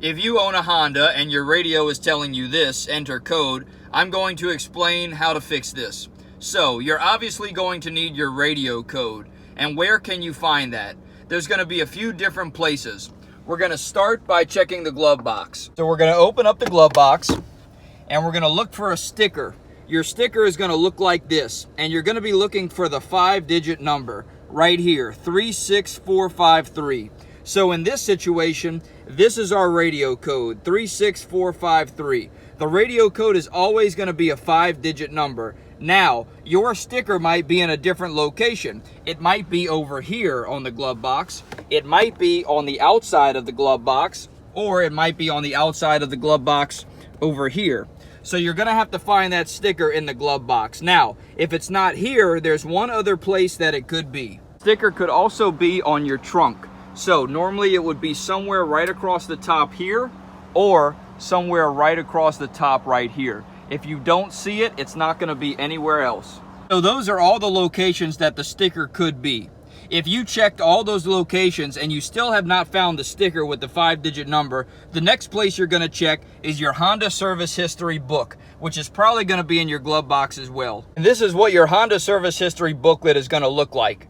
If you own a Honda and your radio is telling you this, enter code, I'm going to explain how to fix this. So, you're obviously going to need your radio code. And where can you find that? There's going to be a few different places. We're going to start by checking the glove box. So we're going to open up the glove box and we're going to look for a sticker. Your sticker is going to look like this, and you're going to be looking for the 5-digit number right here, 36453. So in this situation, this is our radio code, 36453. The radio code is always going to be a 5-digit number. Now, your sticker might be in a different location. It might be over here on the glove box. It might be on the outside of the glove box, or it might be on the outside of the glove box over here. So you're going to have to find that sticker in the glove box. Now, if it's not here, there's one other place that it could be. Sticker could also be on your trunk. So normally it would be somewhere right across the top here, or somewhere right across the top right here. If you don't see it, it's not going to be anywhere else. So those are all the locations that the sticker could be. If you checked all those locations and you still have not found the sticker with the 5-digit number, the next place you're going to check is your Honda Service History book, which is probably going to be in your glove box as well. And this is what your Honda Service History booklet is going to look like.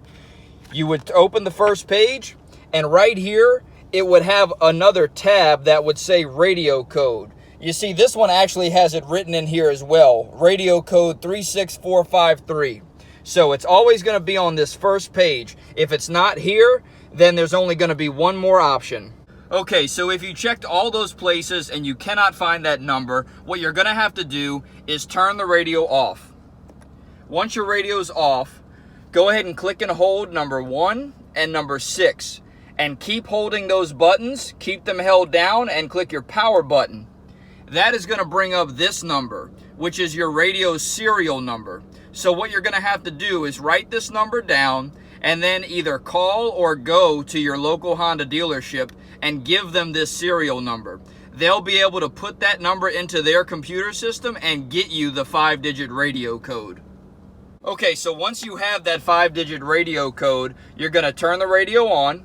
You would open the first page, and right here, it would have another tab that would say radio code. You see, this one actually has it written in here as well, radio code 36453. So it's always going to be on this first page. If it's not here, then there's only going to be one more option. Okay, so if you checked all those places and you cannot find that number, what you're going to have to do is turn the radio off. Once your radio is off, go ahead and click and hold number 1 and number 6. And keep holding those buttons, keep them held down, and click your power button. That is going to bring up this number, which is your radio's serial number. So what you're going to have to do is write this number down and then either call or go to your local Honda dealership and give them this serial number. They'll be able to put that number into their computer system and get you the 5-digit radio code. Okay, so once you have that 5-digit radio code, you're going to turn the radio on.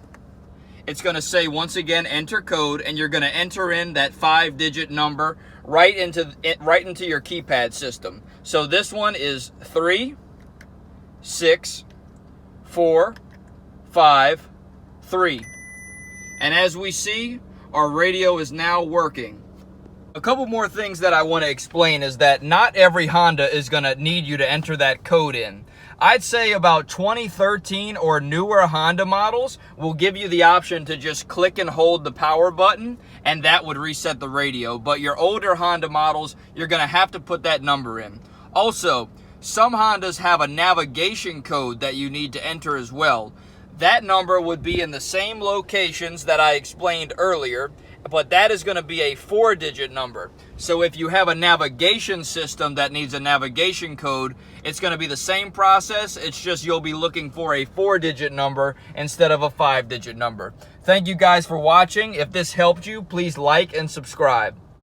It's going to say, once again, enter code, and you're going to enter in that 5-digit number right into your keypad system. So this one is 3, 6, 4, 5, 3. And as we see, our radio is now working. A couple more things that I want to explain is that not every Honda is going to need you to enter that code in. I'd say about 2013 or newer Honda models will give you the option to just click and hold the power button, and that would reset the radio. But your older Honda models, you're going to have to put that number in. Also, some Hondas have a navigation code that you need to enter as well. That number would be in the same locations that I explained earlier, but that is going to be a 4-digit number. So if you have a navigation system that needs a navigation code, it's going to be the same process. It's just you'll be looking for a 4-digit number instead of a 5-digit number. Thank you guys for watching. If this helped you, please like and subscribe.